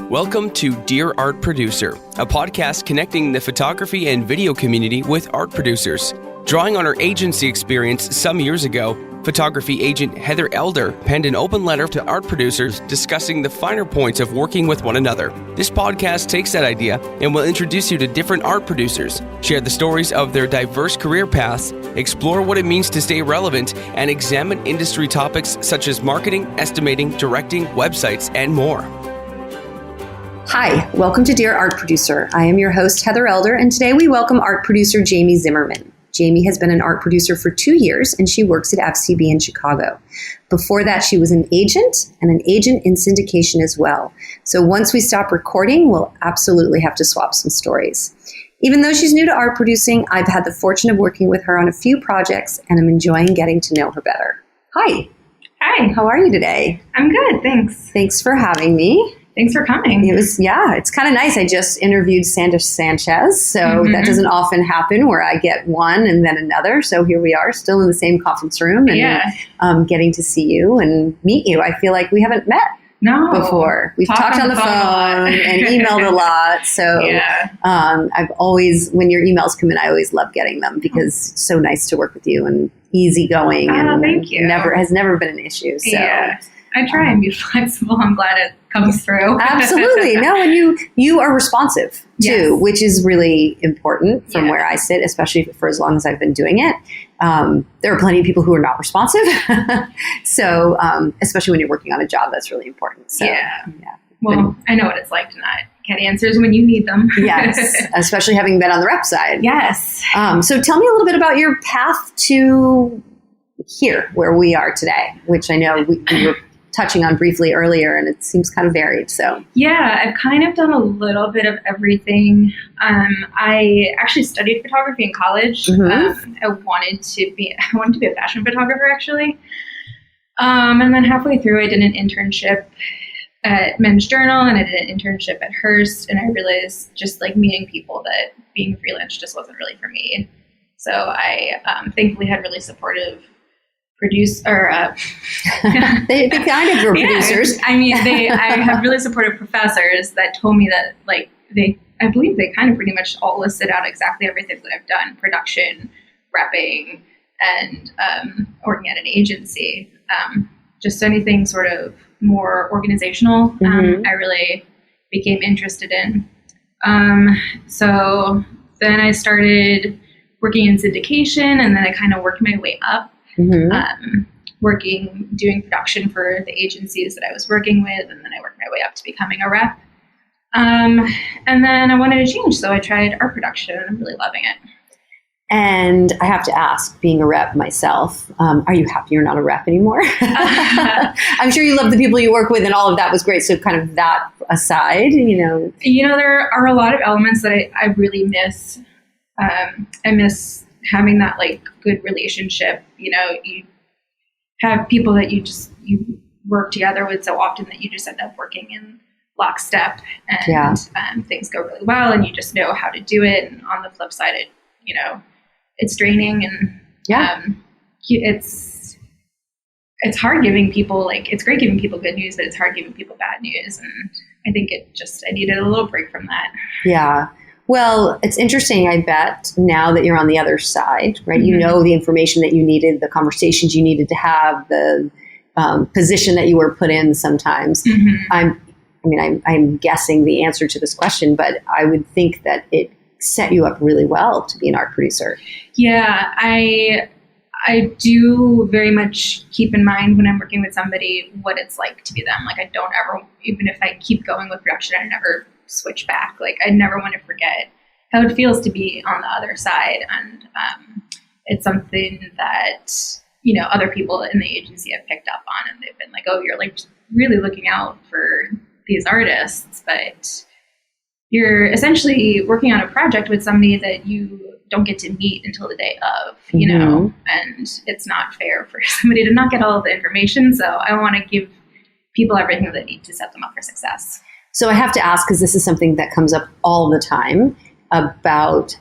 Welcome to Dear Art Producer, a podcast connecting the photography and video community with art producers. Drawing on her agency experience some years ago, photography agent Heather Elder penned an open letter to art producers discussing the finer points of working with one another. This podcast takes that idea and will introduce you to different art producers, share the stories of their diverse career paths, explore what it means to stay relevant, and examine industry topics such as marketing, estimating, directing, websites, and more. Hi, welcome to Dear Art Producer. I am your host, Heather Elder, and today we welcome art producer Jamie Zimmerman. Jamie has been an art producer for 2 years, and she works at FCB in Chicago. Before that, she was an agent and an agent in syndication as well. So once we stop recording, we'll absolutely have to swap some stories. Even though she's new to art producing, I've had the fortune of working with her on a few projects, and I'm enjoying getting to know her better. Hi. Hi. How are you today? I'm good, thanks. Thanks for having me. Thanks for coming. It's kind of nice. I just interviewed Sandra Sanchez, so that doesn't often happen where I get one and then another. So here we are, still in the same conference room and getting to see you and meet you. I feel like we haven't met before. We've talked on the phone and emailed a lot. So I've always, when your emails come in, I always love getting them because it's so nice to work with you and easygoing and thank you. Has never been an issue. So. Yeah. I try and be flexible. I'm glad it comes through. Absolutely. No, and you are responsive too, which is really important from where I sit, especially for as long as I've been doing it. There are plenty of people who are not responsive. So, especially when you're working on a job, that's really important. So, Well, I know what it's like to not get answers when you need them. Yes, especially having been on the rep side. Yes. So tell me a little bit about your path to here, where we are today, which I know we were touching on briefly earlier, and it seems kind of varied. So I've kind of done a little bit of everything. I actually studied photography in college. I wanted to be a fashion photographer, actually. And then halfway through, I did an internship at Men's Journal, and I did an internship at Hearst, and I realized just like meeting people that being freelance just wasn't really for me. So I thankfully had really supportive they kind of were producers. I have really supportive professors that told me that I believe they kind of pretty much all listed out exactly everything that I've done: production, repping, and working at an agency. Just anything sort of more organizational, I really became interested in. So then I started working in syndication, and then I kind of worked my way up. Doing production for the agencies that I was working with, and then I worked my way up to becoming a rep. And then I wanted to change, so I tried art production, and I'm really loving it. And I have to ask, being a rep myself, are you happy you're not a rep anymore? I'm sure you love the people you work with, and all of that was great. So kind of that aside, there are a lot of elements that I really miss. I miss having that good relationship. You have people that you work together with so often that you just end up working in lockstep, and things go really well, and you just know how to do it. And on the flip side, it's draining, and it's hard giving people it's great giving people good news, but it's hard giving people bad news. And I think I needed a little break from that. Yeah. Well, it's interesting, I bet, now that you're on the other side, right? You know the information that you needed, the conversations you needed to have, the position that you were put in sometimes. I'm guessing the answer to this question, but I would think that it set you up really well to be an art producer. Yeah, I do very much keep in mind when I'm working with somebody what it's like to be them. I don't ever, even if I keep going with production, I never switch back. I never want to forget how it feels to be on the other side. And it's something that, other people in the agency have picked up on, and they've been like, oh, you're really looking out for these artists, but you're essentially working on a project with somebody that you don't get to meet until the day of, and it's not fair for somebody to not get all of the information. So I want to give people everything that they need to set them up for success. So I have to ask, because this is something that comes up all the time, about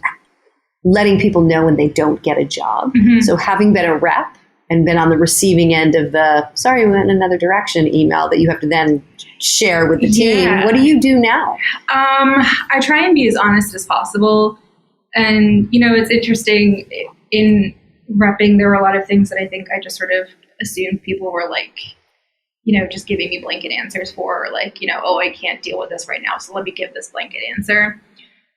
letting people know when they don't get a job. So having been a rep, and been on the receiving end of the, sorry, we went in another direction email that you have to then share with the team. Yeah. What do you do now? I try and be as honest as possible. And, it's interesting in repping, there were a lot of things that I think I just sort of assumed people were like, just giving me blanket answers for, like, oh, I can't deal with this right now, so let me give this blanket answer.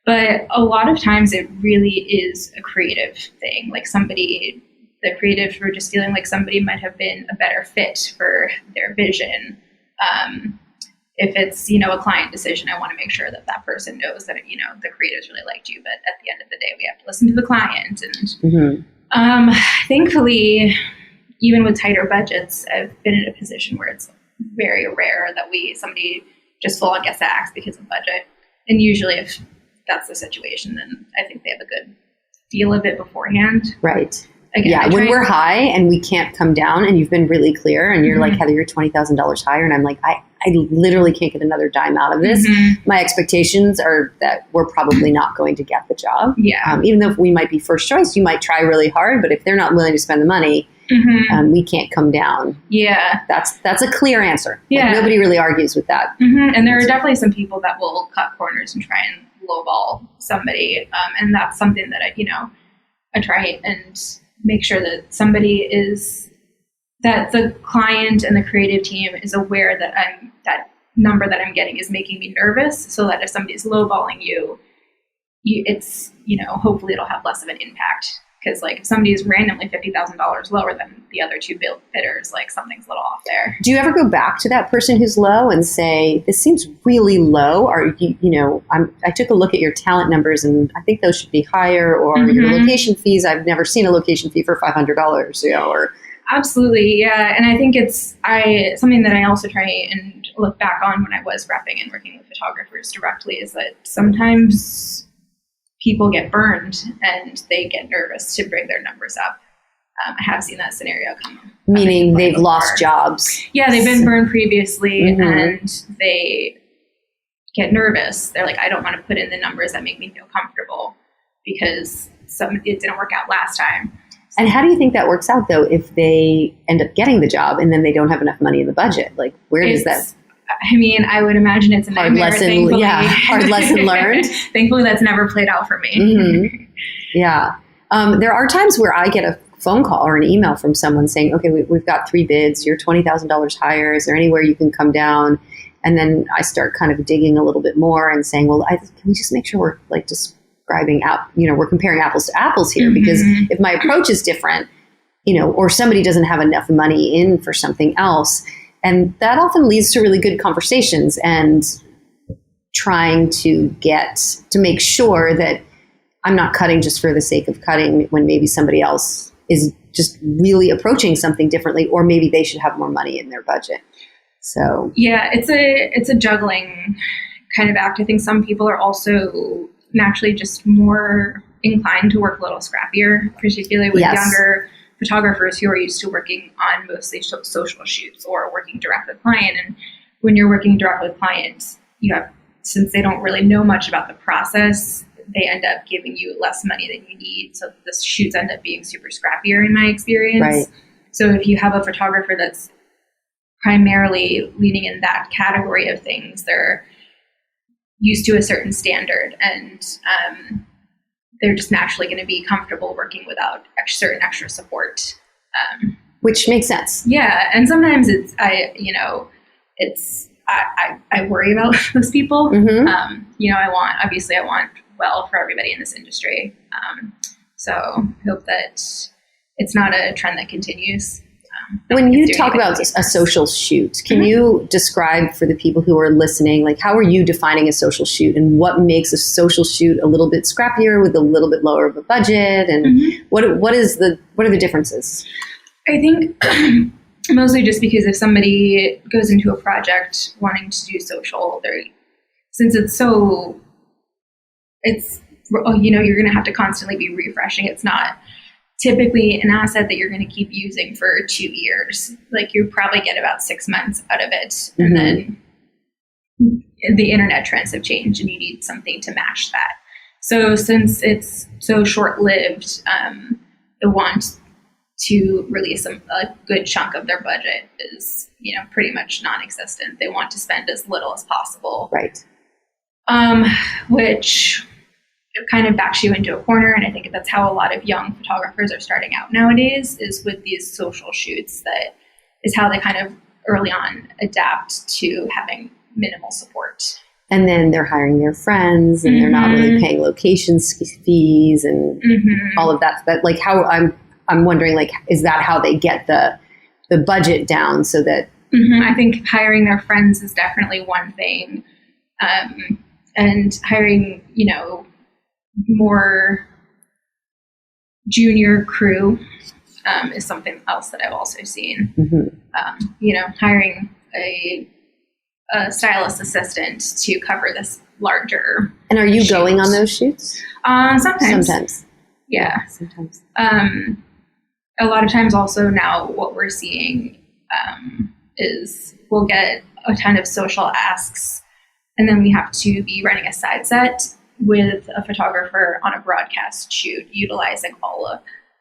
But a lot of times it really is a creative thing. Like the creatives were just feeling like somebody might have been a better fit for their vision. If it's, a client decision, I want to make sure that that person knows that, the creatives really liked you. But at the end of the day, we have to listen to the client. And thankfully, even with tighter budgets, I've been in a position where it's very rare that somebody just full on gets axed because of budget. And usually if that's the situation, then I think they have a good feel of it beforehand. Right. Again, when we're high and we can't come down, and you've been really clear and you're like, Heather, you're $20,000 higher. And I'm like, I literally can't get another dime out of this. My expectations are that we're probably not going to get the job. Yeah. Even though we might be first choice, you might try really hard, but if they're not willing to spend the money, we can't come down. Yeah. That's a clear answer. Yeah. Like, nobody really argues with that. And there are definitely some people that will cut corners and try and lowball somebody. And that's something that I try and make sure that that the client and the creative team is aware that that number that I'm getting is making me nervous, so that if somebody's lowballing you, it's, hopefully it'll have less of an impact. Because like if somebody is randomly $50,000 lower than the other two bidders, like something's a little off there. Do you ever go back to that person who's low and say, this seems really low? Or, I took a look at your talent numbers and I think those should be higher, or your location fees. I've never seen a location fee for $500, or. Absolutely. Yeah. And I think it's something that I also try and look back on when I was repping and working with photographers directly, is that sometimes people get burned and they get nervous to bring their numbers up. I have seen that scenario come. Meaning they've lost jobs. Yeah, they've been burned previously and they get nervous. They're like, I don't want to put in the numbers that make me feel comfortable because it didn't work out last time. And how do you think that works out, though, if they end up getting the job and then they don't have enough money in the budget? Like, where does that... I would imagine it's a nightmare. Hard lesson learned. Thankfully, that's never played out for me. Yeah. There are times where I get a phone call or an email from someone saying, okay, we've got 3 bids. You're $20,000 higher. Is there anywhere you can come down? And then I start kind of digging a little bit more and saying, well, can we just make sure we're like describing, we're comparing apples to apples here? Because if my approach is different, or somebody doesn't have enough money in for something else, and that often leads to really good conversations and trying to make sure that I'm not cutting just for the sake of cutting when maybe somebody else is just really approaching something differently, or maybe they should have more money in their budget. So yeah, it's a juggling kind of act. I think some people are also naturally just more inclined to work a little scrappier, particularly with younger photographers who are used to working on mostly social shoots or working direct with client. And when you're working direct with clients, since they don't really know much about the process, they end up giving you less money than you need. So the shoots end up being super scrappier in my experience. Right. So if you have a photographer that's primarily leaning in that category of things, they're used to a certain standard, and they're just naturally going to be comfortable working without certain extra support. Which makes sense. Yeah. And sometimes I worry about those people. I want well for everybody in this industry. So hope that it's not a trend that continues. When you talk about a social shoot, can you describe for the people who are listening, like how are you defining a social shoot, and what makes a social shoot a little bit scrappier with a little bit lower of a budget, and what are the differences? I think mostly just because if somebody goes into a project wanting to do social, since you're going to have to constantly be refreshing. It's not typically an asset that you're going to keep using for 2 years. Like you probably get about 6 months out of it. And then the internet trends have changed and you need something to match that. So since it's so short-lived, the want to release a good chunk of their budget is, pretty much non-existent. They want to spend as little as possible. Right. Which kind of backs you into a corner. And I think that's how a lot of young photographers are starting out nowadays, is with these social shoots. That is how they kind of early on adapt to having minimal support. And then they're hiring their friends, and they're not really paying location fees and all of that. That, like, how I'm wondering, like, is that how they get the budget down so that? I think hiring their friends is definitely one thing, and hiring, more junior crew is something else that I've also seen. Hiring a stylist assistant to cover this larger. And are you going on those shoots? Sometimes. Yeah. Sometimes. A lot of times also now what we're seeing is we'll get a ton of social asks, and then we have to be running a side set with a photographer on a broadcast shoot, utilizing all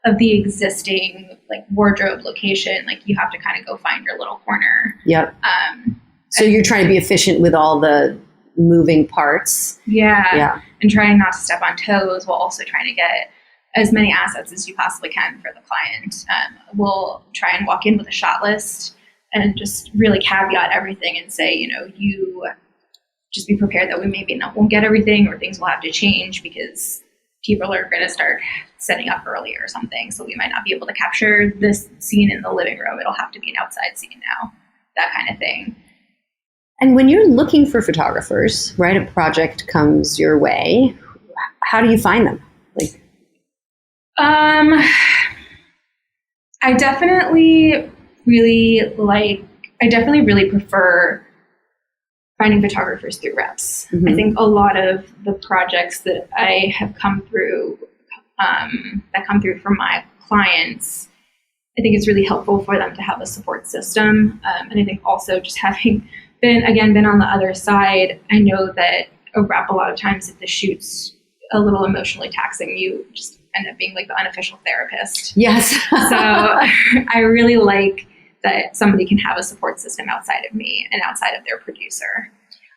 of the existing, like, wardrobe location. Like, you have to kind of go find your little corner. Yep. So you're trying to be efficient with all the moving parts. Yeah. And trying not to step on toes while also trying to get as many assets as you possibly can for the client. We'll try and walk in with a shot list and just really caveat everything and say, you just be prepared that we maybe won't get everything, or things will have to change because people are going to start setting up early or something. So we might not be able to capture this scene in the living room. It'll have to be an outside scene now, that kind of thing. And when you're looking for photographers, right, a project comes your way, how do you find them? Like, I definitely really prefer finding photographers through reps. I think a lot of the projects that I have come through, from my clients, I think it's really helpful for them to have a support system. And I think also just having been on the other side, I know that a rep, a lot of times if the shoot's a little emotionally taxing, you just end up being like the unofficial therapist. Yes. So I really like that somebody can have a support system outside of me and outside of their producer.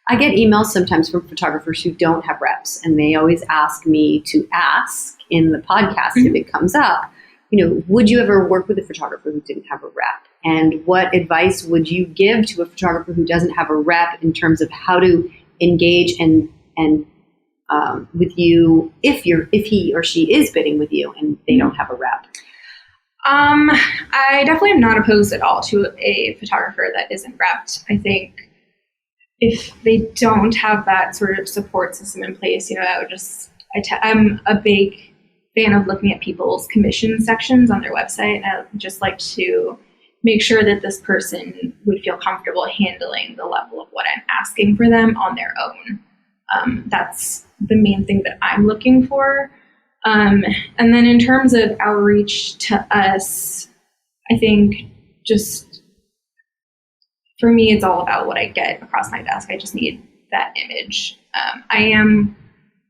I get emails sometimes from photographers who don't have reps, and they always ask me to ask in the podcast if it comes up, would you ever work with a photographer who didn't have a rep? And what advice would you give to a photographer who doesn't have a rep in terms of how to engage and with you if he or she is bidding with you and they don't have a rep? I definitely am not opposed at all to a photographer that isn't repped. I think if they don't have that sort of support system in place, I'm a big fan of looking at people's commission sections on their website, and I just like to make sure that this person would feel comfortable handling the level of what I'm asking for them on their own. That's the main thing that I'm looking for. And then in terms of outreach to us, I think just for me, it's all about what I get across my desk. I just need that image. I am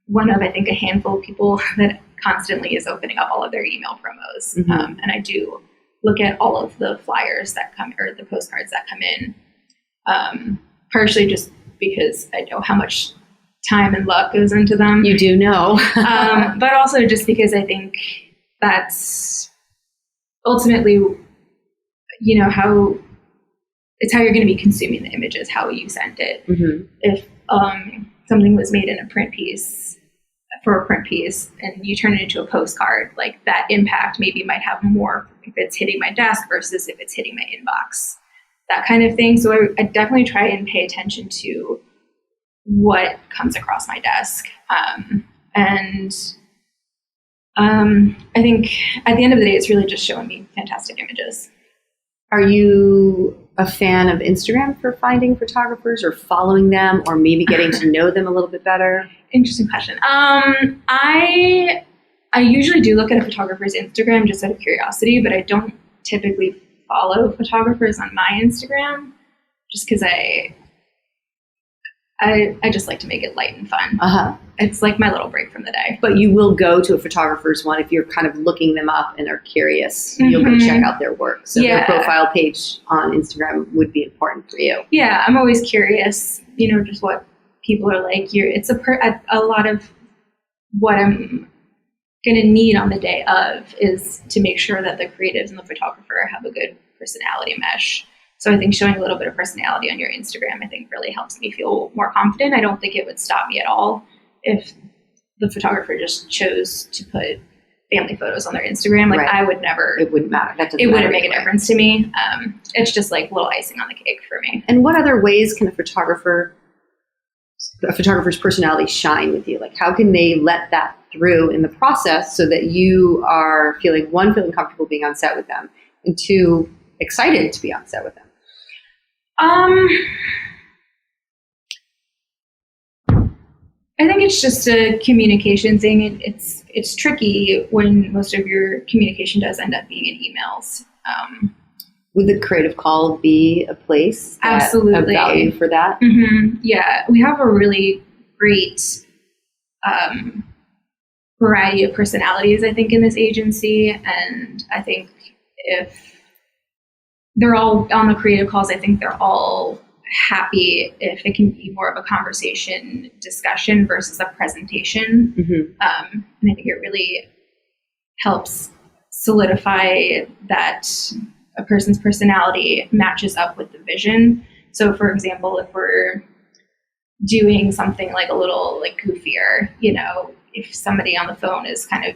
one of, I think, a handful of people that constantly is opening up all of their email promos. And I do look at all of the flyers that come, or the postcards that come in, partially just because I know how much time and luck goes into them. You do know. But also just because I think that's ultimately, how it's how you're going to be consuming the images, how you sent it. If something was made in a print piece, and you turn it into a postcard, like that impact maybe might have more if it's hitting my desk versus if it's hitting my inbox, that kind of thing. So I definitely try and pay attention to what comes across my desk. And I think at the end of the day, it's really just showing me fantastic images. Are you a fan of Instagram for finding photographers, or following them, or maybe getting to know them a little bit better? Interesting question. I usually do look at a photographer's Instagram just out of curiosity, but I don't typically follow photographers on my Instagram just because I just like to make it light and fun. It's like my little break from the day. But you will go to a photographer's one if you're kind of looking them up and are curious. You'll go check out their work. So their profile page on Instagram would be important for you. Yeah, I'm always curious, just what people are like. It's a lot of what I'm going to need on the day of is to make sure that the creatives and the photographer have a good personality mesh. So I think showing a little bit of personality on your Instagram, I think really helps me feel more confident. I don't think it would stop me at all if the photographer just chose to put family photos on their Instagram. Like I would never. It wouldn't matter. It wouldn't make a difference to me. It's just like little icing on the cake for me. And what other ways can a photographer's personality shine with you? Like how can they let that through in the process so that you are feeling comfortable being on set with them, and 2, excited to be on set with them? I think it's just a communication thing. It's tricky when most of your communication does end up being in emails. Would the creative call be a place absolutely of value for that? Mm-hmm. Yeah, we have a really great variety of personalities, I think, in this agency, and I think if they're all on the creative calls, I think they're all happy if it can be more of a conversation discussion versus a presentation. And I think it really helps solidify that a person's personality matches up with the vision. So for example, if we're doing something like a little like goofier, if somebody on the phone is kind of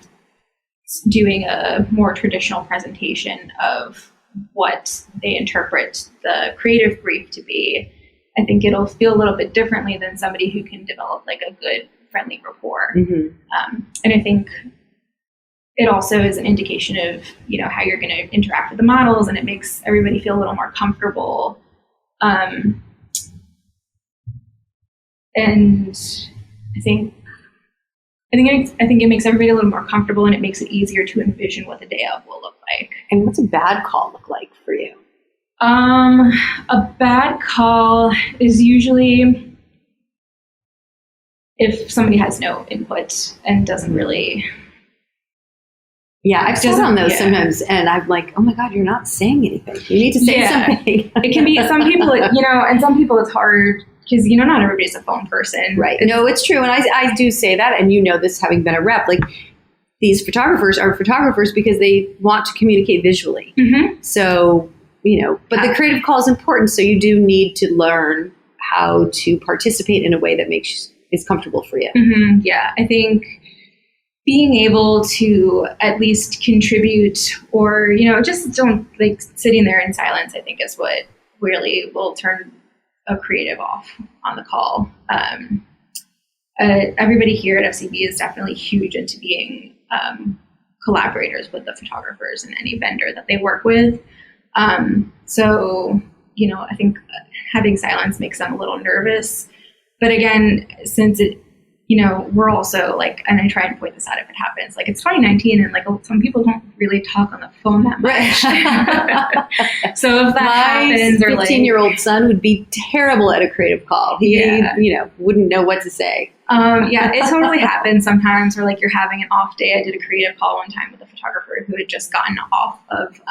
doing a more traditional presentation of what they interpret the creative brief to be, I think it'll feel a little bit differently than somebody who can develop like a good friendly rapport. And I think it also is an indication of, how you're going to interact with the models, and it makes everybody feel a little more comfortable. And I think it makes everybody a little more comfortable, and it makes it easier to envision what the day of will look like. And what's a bad call look like for you? A bad call is usually if somebody has no input and doesn't really. Yeah, I've sat on those sometimes, and I'm like, oh my God, you're not saying anything. You need to say something. It can be some people, and some people it's hard. Because, not everybody's a phone person. Right. No, it's true. And I do say that, and this having been a rep, like these photographers are photographers because they want to communicate visually. So, but the creative call is important. So you do need to learn how to participate in a way that is comfortable for you. Yeah. I think being able to at least contribute or, just don't like sitting there in silence, I think is what really will turn a creative off on the call. Everybody here at FCB is definitely huge into being collaborators with the photographers and any vendor that they work with. So, I think having silence makes them a little nervous. But again, since we're also like, and I try and point this out if it happens, like it's 2019 and like some people don't really talk on the phone that much. So if that happens, or my 15-year-old son would be terrible at a creative call. He, wouldn't know what to say. It totally happens sometimes, or like you're having an off day. I did a creative call one time with a photographer who had just gotten off of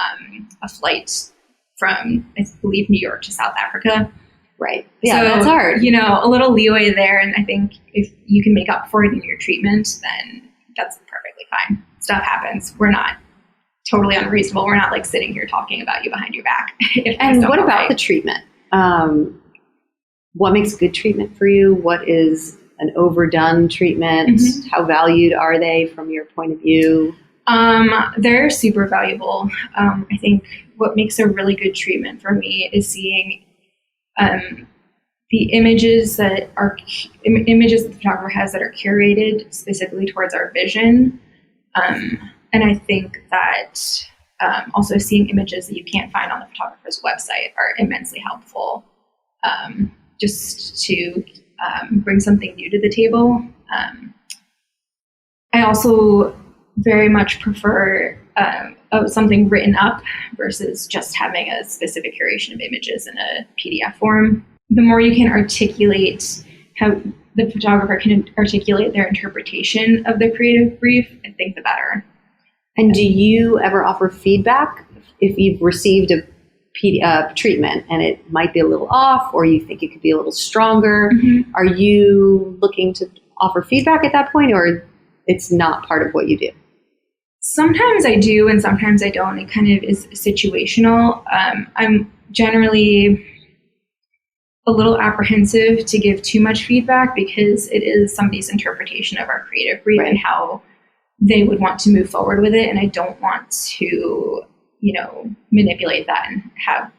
a flight from, I believe, New York to South Africa. Right. Yeah, so, that's hard. A little leeway there. And I think if you can make up for it in your treatment, then that's perfectly fine. Stuff happens. We're not totally unreasonable. We're not like sitting here talking about you behind your back. And what about the treatment? What makes good treatment for you? What is an overdone treatment? How valued are they from your point of view? They're super valuable. I think what makes a really good treatment for me is seeing the images that the photographer has that are curated specifically towards our vision. And I think that also seeing images that you can't find on the photographer's website are immensely helpful, just to bring something new to the table. I also very much prefer something written up versus just having a specific curation of images in a PDF form. The more you can articulate how the photographer can articulate their interpretation of the creative brief, I think the better. And do you ever offer feedback if you've received a treatment and it might be a little off, or you think it could be a little stronger? Mm-hmm. Are you looking to offer feedback at that point, or it's not part of what you do? Sometimes I do, and sometimes I don't. It kind of is situational. I'm generally a little apprehensive to give too much feedback because it is somebody's interpretation of our creative brief and how they would want to move forward with it. And I don't want to, manipulate that and have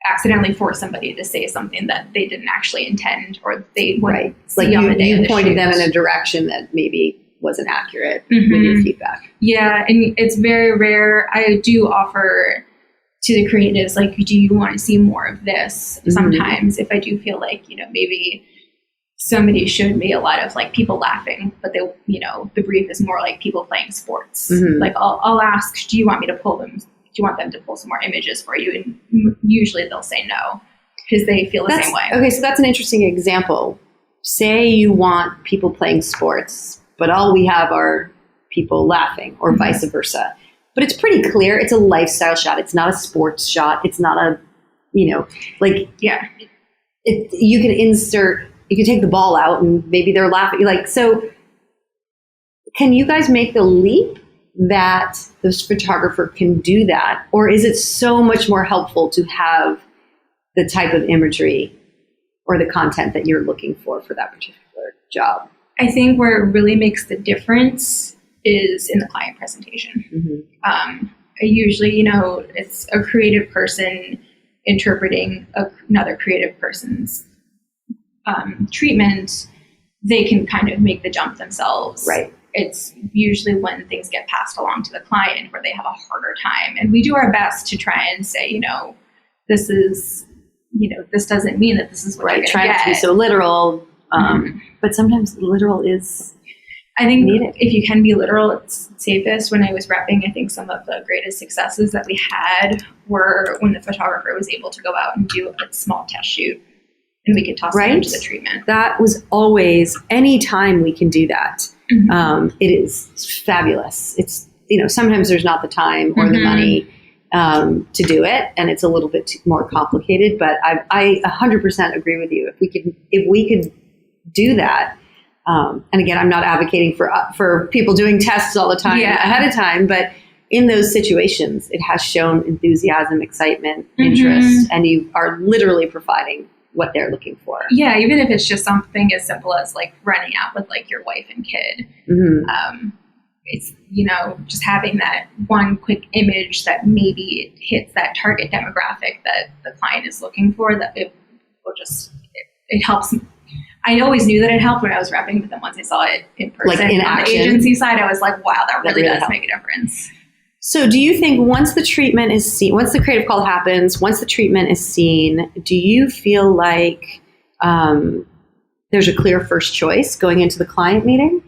accidentally force somebody to say something that they didn't actually intend, or they wouldn't see on the day of the pointed shoot. them in a direction that maybe wasn't accurate with your feedback. Yeah, and it's very rare. I do offer to the creatives, like, do you want to see more of this? Sometimes if I do feel like, maybe somebody showed me a lot of like people laughing, but they, the brief is more like people playing sports. Like I'll ask, do you want me to pull them? Do you want them to pull some more images for you? And usually they'll say no because they feel the same way. Okay, so that's an interesting example. Say you want people playing sports, but all we have are people laughing, or vice versa. But it's pretty clear. It's a lifestyle shot. It's not a sports shot. It's not a, you can take the ball out and maybe they're laughing. So can you guys make the leap that this photographer can do that? Or is it so much more helpful to have the type of imagery or the content that you're looking for that particular job? I think where it really makes the difference is in the client presentation. Usually, it's a creative person interpreting another creative person's treatment. They can kind of make the jump themselves. Right. It's usually when things get passed along to the client where they have a harder time. And we do our best to try and say, this is, this doesn't mean that this is what you're going to get. Trying to be so literal. But sometimes literal is I think needed. If you can be literal, it's safest. When I was repping, I think some of the greatest successes that we had were when the photographer was able to go out and do a small test shoot and we could toss it into the treatment. That was always, any time we can do that. It is fabulous. It's, sometimes there's not the time or the money to do it, and it's a little bit more complicated, but I 100% agree with you. If we could do that, and again, I'm not advocating for people doing tests all the time ahead of time, but in those situations, it has shown enthusiasm, excitement, interest, and you are literally providing what they're looking for. Yeah, even if it's just something as simple as like running out with like your wife and kid. It's, just having that one quick image that maybe hits that target demographic that the client is looking for, that it will just, it helps. I always knew that it helped when I was repping, but then once I saw it in person, like in on action, the agency side, I was like, wow, that really does make a difference. So do you think once the treatment is seen, once the creative call happens, once the treatment is seen, do you feel like there's a clear first choice going into the client meeting?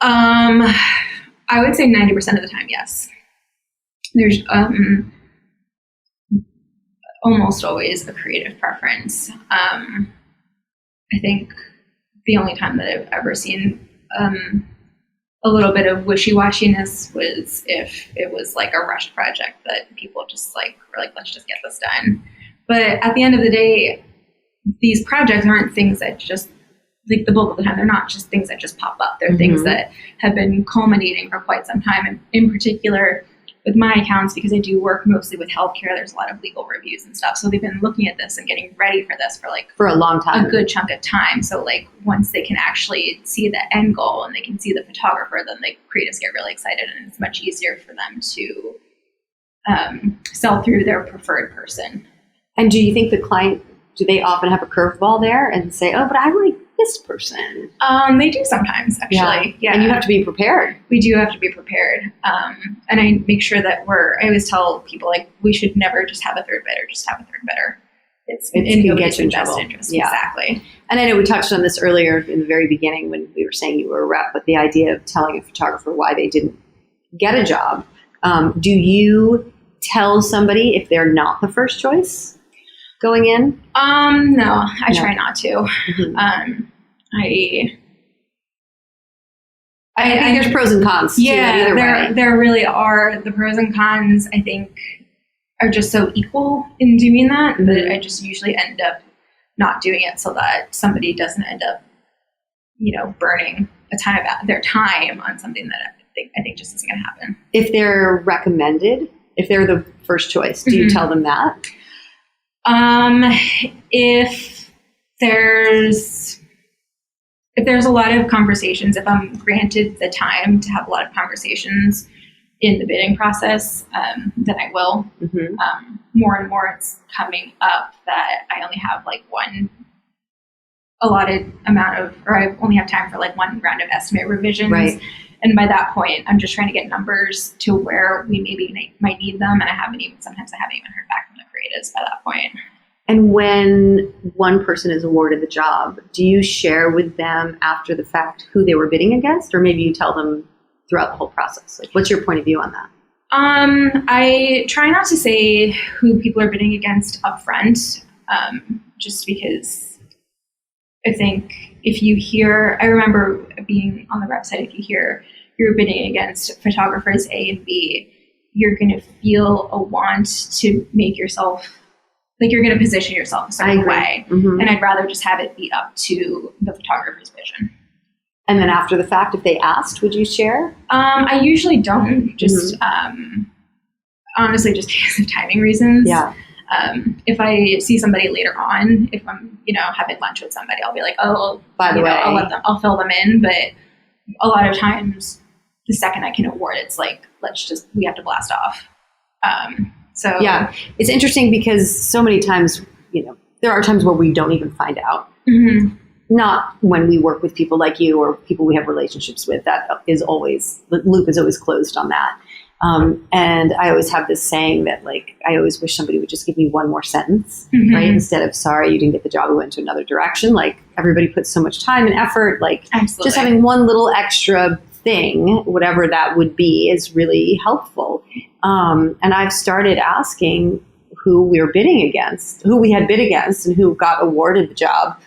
I would say 90% of the time, yes. There's almost always a creative preference. I think the only time that I've ever seen a little bit of wishy-washiness was if it was like a rushed project that people just like were like, let's just get this done. But at the end of the day, these projects aren't things that just, like the bulk of the time, they're not just things that just pop up. They're things that have been culminating for quite some time. And in particular, with my accounts, because I do work mostly with healthcare, there's a lot of legal reviews and stuff. So they've been looking at this and getting ready for this for a long time, a good chunk of time. So like once they can actually see the end goal and they can see the photographer, then the creatives get really excited, and it's much easier for them to sell through their preferred person. And do you think the client, do they often have a curveball there and say, oh, but I like this person? They do sometimes, actually. Yeah. And you have to be prepared. We do have to be prepared. And I make sure that I always tell people, like, we should never just have a third bidder, just have a third bidder. It's in nobody's best interest. Yeah. Exactly. And I know we touched on this earlier in the very beginning when we were saying you were a rep, but the idea of telling a photographer why they didn't get a job. Do you tell somebody if they're not the first choice? going in? No, I try not to. Mm-hmm. I think there's pros and cons. Yeah, there really are. The pros and cons, I think, are just so equal in doing that that I just usually end up not doing it so that somebody doesn't end up, burning a ton of their time on something that I think just isn't going to happen. If they're recommended, if they're the first choice, do you tell them that? If there's a lot of conversations, if I'm granted the time to have a lot of conversations in the bidding process, then I will. Mm-hmm. More and more it's coming up that I only have like one allotted amount of, or I only have time for like one round of estimate revisions. Right. And by that point, I'm just trying to get numbers to where we maybe might need them. And sometimes I haven't even heard back from the creatives by that point. And when one person is awarded the job, do you share with them after the fact who they were bidding against? Or maybe you tell them throughout the whole process? Like, what's your point of view on that? I try not to say who people are bidding against upfront, just because I think if you hear, I remember being on the website, if you hear you're bidding against photographers A and B, you're going to feel a want to make yourself, like you're going to position yourself a certain way. Mm-hmm. And I'd rather just have it be up to the photographer's vision. And then after the fact, if they asked, would you share? I usually don't, just honestly, just because of timing reasons. Yeah. If I see somebody later on, if I'm, having lunch with somebody, I'll be like, oh, by the way, I'll fill them in. But a lot of times, the second I can award, it's like, we have to blast off. So yeah, it's interesting because so many times, there are times where we don't even find out. Mm-hmm. Not when we work with people like you or people we have relationships with. That is always, the loop is always closed on that. And I always have this saying that, like, I always wish somebody would just give me one more sentence, mm-hmm. right? Instead of, sorry, you didn't get the job, we went to another direction. Like, everybody puts so much time and effort. Like, absolutely. Just having one little extra thing, whatever that would be, is really helpful. And I've started asking who we were bidding against, who we had bid against, and who got awarded the job.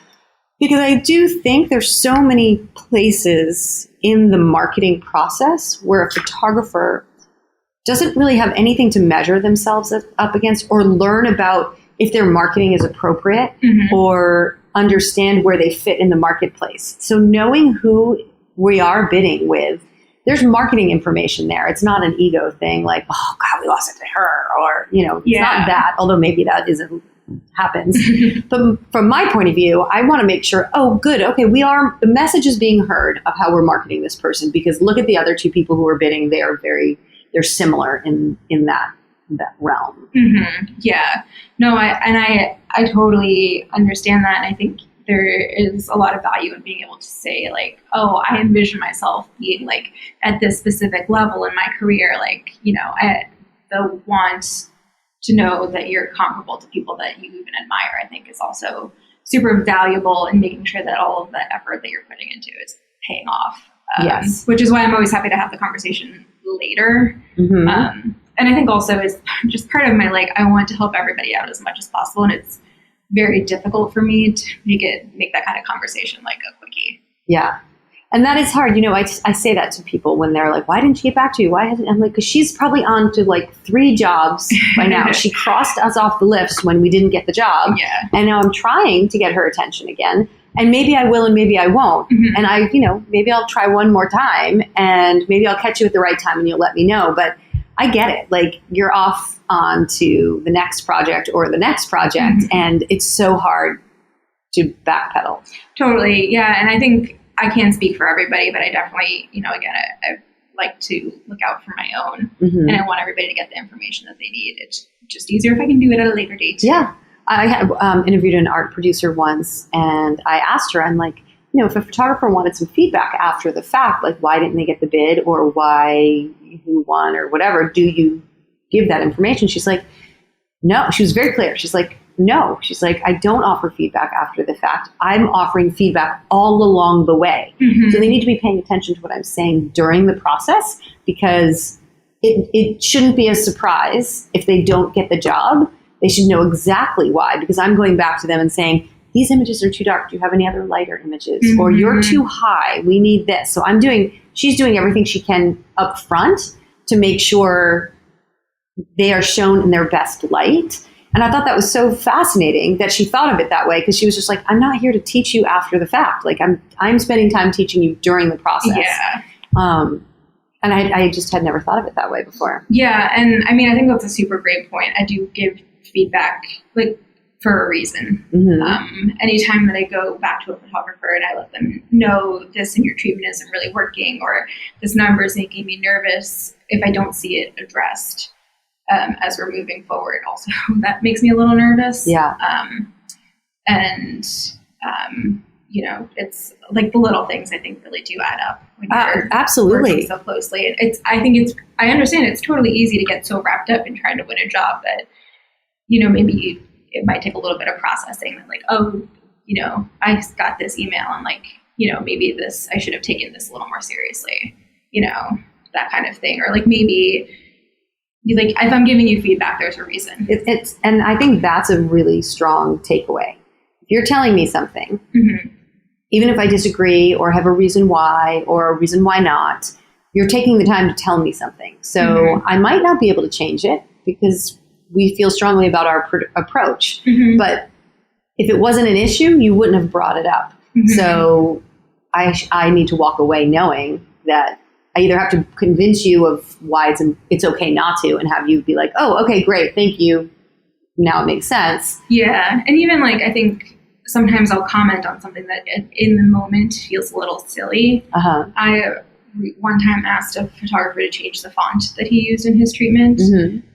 Because I do think there's so many places in the marketing process where a photographer doesn't really have anything to measure themselves up against or learn about if their marketing is appropriate, mm-hmm. or understand where they fit in the marketplace. So knowing who we are bidding with, there's marketing information there. It's not an ego thing like, oh God, we lost it to her, or, it's not that, although maybe that happens. But from my point of view, I want to make sure, oh, good. Okay. The message is being heard of how we're marketing this person, because look at the other two people who are bidding. They're similar in that realm. Mm-hmm. Yeah. No, I totally understand that. And I think there is a lot of value in being able to say, like, oh, I envision myself being like at this specific level in my career. Like, the want to know that you're comparable to people that you even admire, I think is also super valuable in making sure that all of the effort that you're putting into is paying off. Yes. Which is why I'm always happy to have the conversation later. Mm-hmm. And I think also is just part of my, like, I want to help everybody out as much as possible. And it's very difficult for me to make that kind of conversation like a quickie. Yeah. And that is hard. I say that to people when they're like, why didn't she get back to you? I'm like, because she's probably on to like 3 jobs by now. She crossed us off the list when we didn't get the job. Yeah. And now I'm trying to get her attention again. And maybe I will and maybe I won't. Mm-hmm. And maybe I'll try one more time, and maybe I'll catch you at the right time and you'll let me know. But I get it. Like, you're off on to the next project or the next project. Mm-hmm. And it's so hard to backpedal. Totally. Yeah. And I think I can't speak for everybody, but I definitely, again, I like to look out for my own, mm-hmm. and I want everybody to get the information that they need. It's just easier if I can do it at a later date. Yeah. I had interviewed an art producer once, and I asked her, I'm like, if a photographer wanted some feedback after the fact, like, why didn't they get the bid, or why, who won, or whatever, do you give that information? She's like, no. She was very clear. She's like, no. She's like, I don't offer feedback after the fact. I'm offering feedback all along the way. Mm-hmm. So they need to be paying attention to what I'm saying during the process, because it shouldn't be a surprise if they don't get the job, they should know exactly why, because I'm going back to them and saying, these images are too dark. Do you have any other lighter images? Mm-hmm. Or you're too high. We need this. So she's doing everything she can up front to make sure they are shown in their best light. And I thought that was so fascinating that she thought of it that way, because she was just like, I'm not here to teach you after the fact. Like I'm spending time teaching you during the process. Yeah. And I just had never thought of it that way before. Yeah. And I mean, I think that's a super great point. I do give feedback like for a reason. Mm-hmm. Anytime that I go back to a photographer and I let them know this in your treatment isn't really working, or this number is making me nervous, if I don't see it addressed as we're moving forward, also that makes me a little nervous. Yeah. You know, it's like the little things I think really do add up when you're absolutely working so closely. I understand it's totally easy to get so wrapped up in trying to win a job that, you know, maybe it might take a little bit of processing that like, oh, you know, I got this email and like, you know, maybe I should have taken this a little more seriously, you know, that kind of thing. Or like maybe like if I'm giving you feedback, there's a reason. And I think that's a really strong takeaway. If you're telling me something, mm-hmm. even if I disagree or have a reason why or a reason why not, you're taking the time to tell me something. So mm-hmm. I might not be able to change it because we feel strongly about our approach. Mm-hmm. But if it wasn't an issue, you wouldn't have brought it up. Mm-hmm. So I need to walk away knowing that I either have to convince you of why it's okay not to, and have you be like, oh, okay, great, thank you. Now it makes sense. Yeah. And even like, I think sometimes I'll comment on something that in the moment feels a little silly. Uh-huh. I one time asked a photographer to change the font that he used in his treatment. Mm-hmm.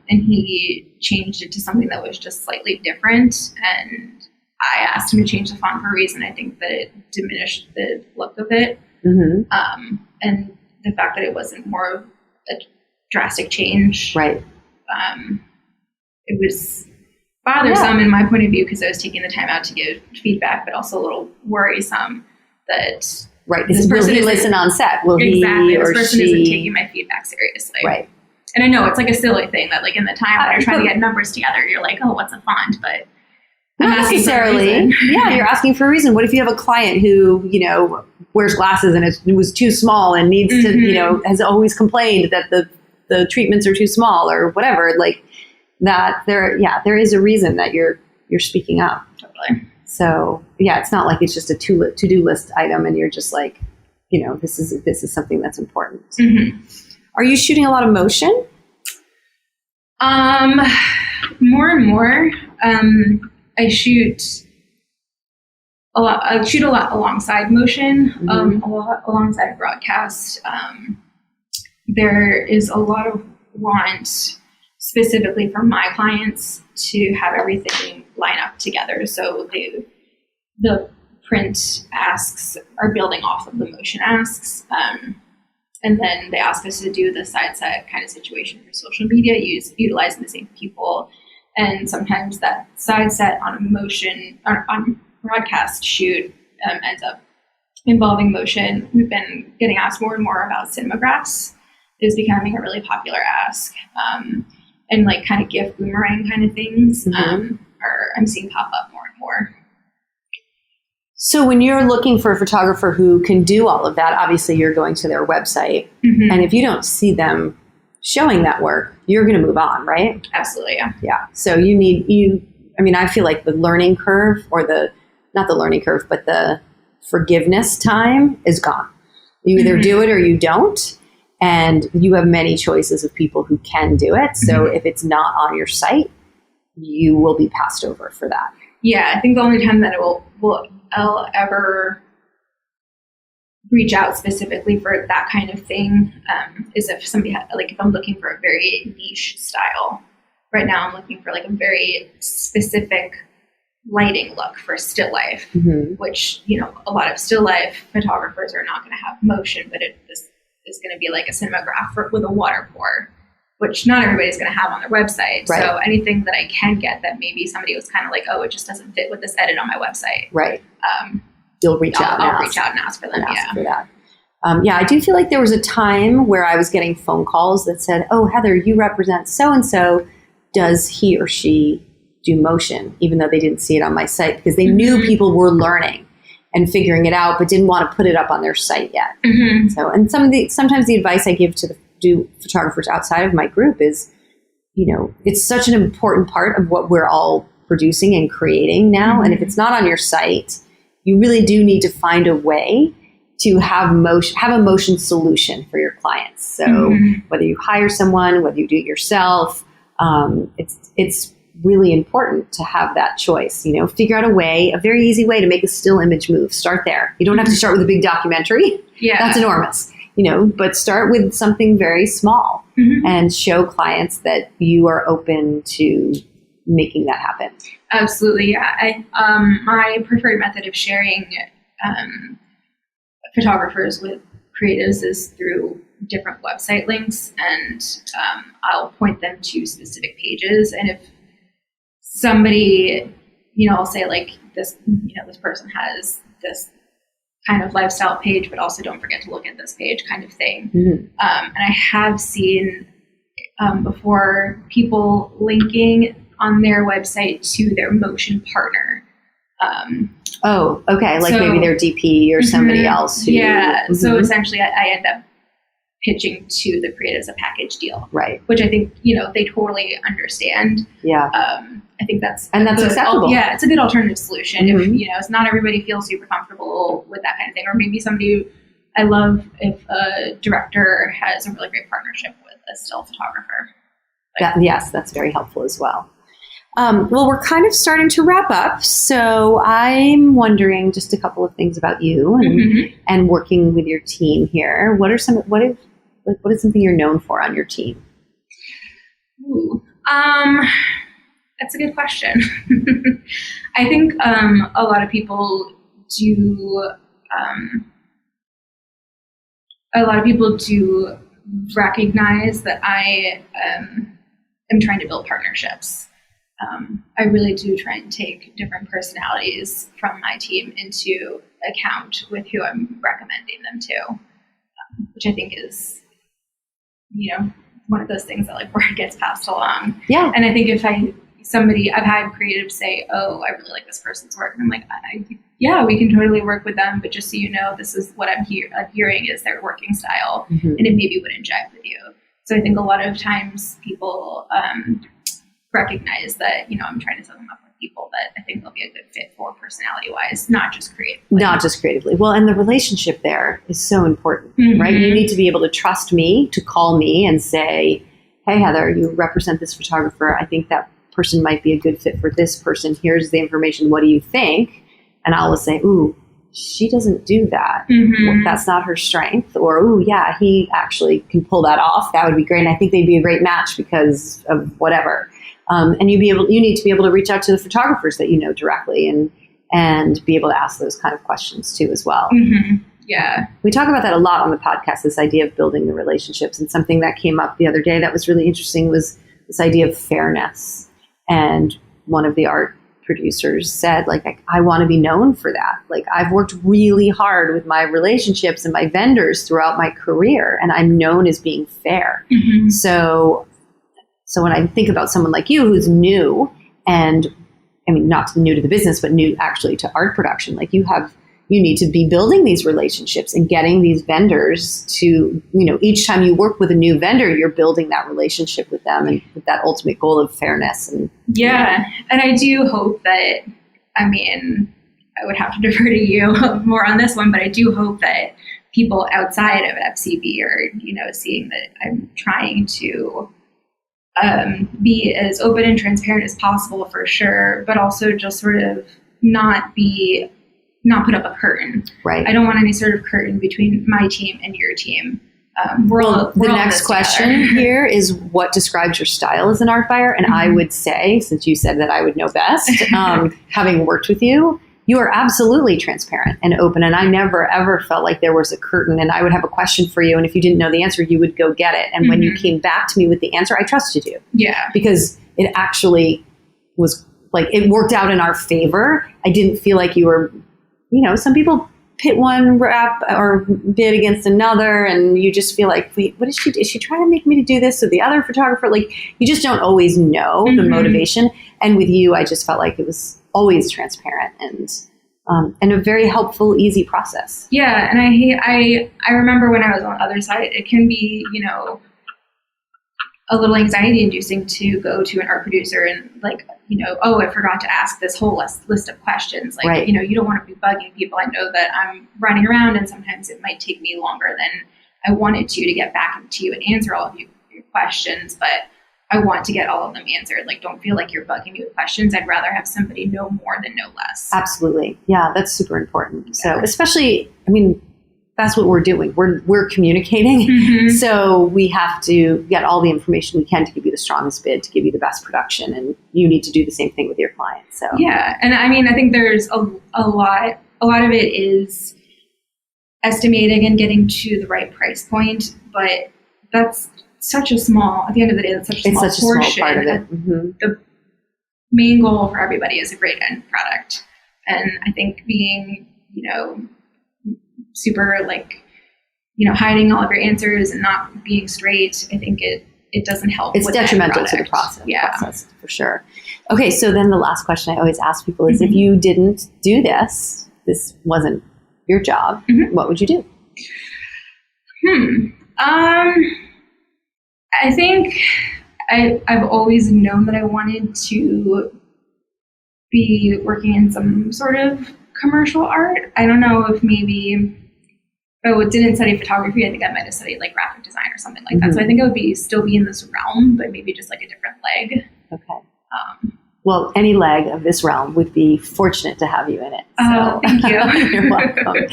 And he changed it to something that was just slightly different. And I asked him to change the font for a reason. I think that it diminished the look of it. Mm-hmm. And the fact that it wasn't more of a drastic change. Right. It was bothersome in my point of view because I was taking the time out to give feedback, but also a little worrisome that this person will he listen on set? Will exactly, he or this person she isn't taking my feedback seriously? Right. And I know it's like a silly thing that like in the time when you're trying to get numbers together, you're like, oh, what's a font? But not necessarily. Yeah, you're asking for a reason. What if you have a client who, you know, wears glasses and it was too small and needs mm-hmm. to, you know, has always complained that the treatments are too small or whatever, like that there is a reason that you're speaking up. Totally. So yeah, it's not like it's just a to-do list item and you're just like, you know, this is something that's important. Mm-hmm. Are you shooting a lot of motion? More and more. I shoot a lot alongside motion, mm-hmm. A lot alongside broadcast. There is a lot of want specifically for my clients to have everything line up together. So the print asks are building off of the motion asks. And then they ask us to do the side set kind of situation for social media, utilizing the same people. And sometimes that side set on a motion or on broadcast shoot ends up involving motion. We've been getting asked more and more about cinemagraphs. Is becoming a really popular ask. And like kind of GIF boomerang kind of things mm-hmm. I'm seeing pop up more and more. So when you're looking for a photographer who can do all of that, obviously you're going to their website. Mm-hmm. And if you don't see them showing that work, you're going to move on, right? Absolutely, yeah. Yeah. So I feel like the learning curve not the learning curve, but the forgiveness time is gone. You either mm-hmm. do it or you don't. And you have many choices of people who can do it. So mm-hmm. if it's not on your site, you will be passed over for that. Yeah, I think the only time that I'll ever reach out specifically for that kind of thing is if somebody if I'm looking for a very niche style. Right now I'm looking for like a very specific lighting look for still life, mm-hmm. which, you know, a lot of still life photographers are not going to have motion, but this is going to be like a cinemagraph with a water pour, which not everybody's going to have on their website. Right. So anything that I can get that maybe somebody was kind of like, oh, it just doesn't fit with this edit on my website. Right. You'll reach out. I'll reach out and ask for them. For that. I do feel like there was a time where I was getting phone calls that said, oh, Heather, you represent so-and-so. does he or she do motion, even though they didn't see it on my site, because they knew people were learning and figuring it out, but didn't want to put it up on their site yet. So, and sometimes the advice I give to do photographers outside of my group is, it's such an important part of what we're all producing and creating now. And if it's not on your site, you really do need to find a way to have a motion solution for your clients. So whether you hire someone, whether you do it yourself, it's really important to have that choice. Figure out a very easy way to make a still image move. Start there. You don't have to start with a big documentary. Yeah, that's enormous. But start with something very small and show clients that you are open to making that happen. Absolutely, yeah. My preferred method of sharing photographers with creatives is through different website links, and I'll point them to specific pages. And if somebody, I'll say like this, this person has this kind of lifestyle page, but also don't forget to look at this page kind of thing. And I have seen before people linking on their website to their motion partner. Oh, okay. Like maybe their DP or somebody else. So essentially I end up pitching to the creatives a package deal. Right. Which I think, they totally understand. Yeah. I think that's acceptable. Yeah, it's a good alternative solution. If, it's not everybody feels super comfortable with that kind of thing. Or maybe somebody, I love if a director has a really great partnership with a still photographer. Yes, that's very helpful as well. Well, we're kind of starting to wrap up, so I'm wondering just a couple of things about you and working with your team here. What is something you're known for on your team? Ooh, that's a good question. I think a lot of people do. A lot of people do recognize that I am trying to build partnerships. I really do try and take different personalities from my team into account with who I'm recommending them to, which I think is, one of those things that like word gets passed along. Yeah. And I think if I've had creatives say, "Oh, I really like this person's work," and I'm like, "Yeah, we can totally work with them, but just so you know, this is what I'm hearing is their working style, and it maybe wouldn't jive with you." So I think a lot of times people recognize that, I'm trying to set them up with people that I think they'll be a good fit for personality-wise, not just creatively. Well, and the relationship there is so important, right? You need to be able to trust me, to call me and say, "Hey, Heather, you represent this photographer. I think that person might be a good fit for this person. Here's the information. What do you think?" And I will say, "Ooh, she doesn't do that. Well, that's not her strength." Or, "Ooh, yeah, he actually can pull that off. That would be great. And I think they'd be a great match because of whatever." And you need to be able to reach out to the photographers that you know directly and be able to ask those kind of questions too as well. Yeah. We talk about that a lot on the podcast, this idea of building the relationships. And something that came up the other day that was really interesting was this idea of fairness. And one of the art producers said, like, I want to be known for that. Like, I've worked really hard with my relationships and my vendors throughout my career, and I'm known as being fair. So when I think about someone like you who's new, and I mean, not new to the business, but new actually to art production, like you need to be building these relationships and getting these vendors to, each time you work with a new vendor, you're building that relationship with them and with that ultimate goal of fairness. And and I do hope that, I would have to defer to you more on this one, but I do hope that people outside of FCB are, seeing that I'm trying to be as open and transparent as possible for sure, but also just sort of not put up a curtain. Right. I don't want any sort of curtain between my team and your team. The next question here is, what describes your style as an art buyer? And I would say, since you said that I would know best, having worked with you, you are absolutely transparent and open. And I never, ever felt like there was a curtain and I would have a question for you. And if you didn't know the answer, you would go get it. And when you came back to me with the answer, I trusted you. Yeah. Because it actually was like, it worked out in our favor. I didn't feel like you were, some people pit one rep or bid against another, and you just feel like, wait, what is she? Is she trying to make me to do this? So the other photographer, like, you just don't always know the motivation. And with you, I just felt like it was always transparent and a very helpful, easy process. Yeah, and I remember when I was on the other side, it can be, a little anxiety inducing to go to an art producer and like, oh, I forgot to ask this whole list of questions. Like, right. You don't want to be bugging people. I know that I'm running around and sometimes it might take me longer than I wanted to get back to you and answer all of your questions, but I want to get all of them answered. Like, don't feel like you're bugging me with questions. I'd rather have somebody know more than know less. Absolutely. Yeah, that's super important. Yeah. So especially, that's what we're doing. We're communicating. So we have to get all the information we can to give you the strongest bid, to give you the best production. And you need to do the same thing with your clients. So yeah. And I think there's a lot of it is estimating and getting to the right price point, but that's at the end of the day, that's such a small part of it. The main goal for everybody is a great end product. And I think being, super hiding all of your answers and not being straight, I think it doesn't help. It's detrimental to the process. Yeah. For sure. Okay. So then the last question I always ask people is, if you didn't do this wasn't your job, what would you do? I think I've always known that I wanted to be working in some sort of commercial art. I don't know if maybe, didn't study photography. I think I might have studied like graphic design or something like that. So I think I would still be in this realm, but maybe just like a different leg. Okay. Well, any leg of this realm would be fortunate to have you in it. So. Thank you. You're welcome.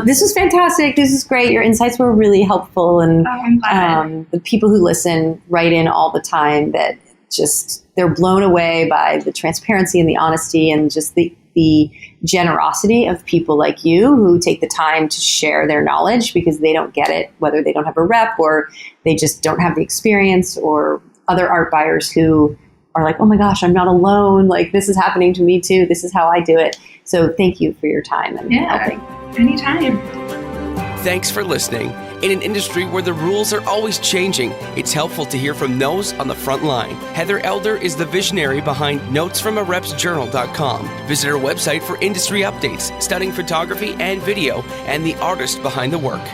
This was fantastic. This is great. Your insights were really helpful. And I'm glad. The people who listen write in all the time that they're blown away by the transparency and the honesty and just the generosity of people like you who take the time to share their knowledge because they don't get it, whether they don't have a rep or they just don't have the experience, or other art buyers who are like, oh my gosh, I'm not alone. Like, this is happening to me too. This is how I do it. So thank you for your time and helping. Anytime. Thanks for listening. In an industry where the rules are always changing, it's helpful to hear from those on the front line. Heather Elder is the visionary behind notesfromorepsjournal.com. Visit her website for industry updates, stunning photography and video, and the artist behind the work.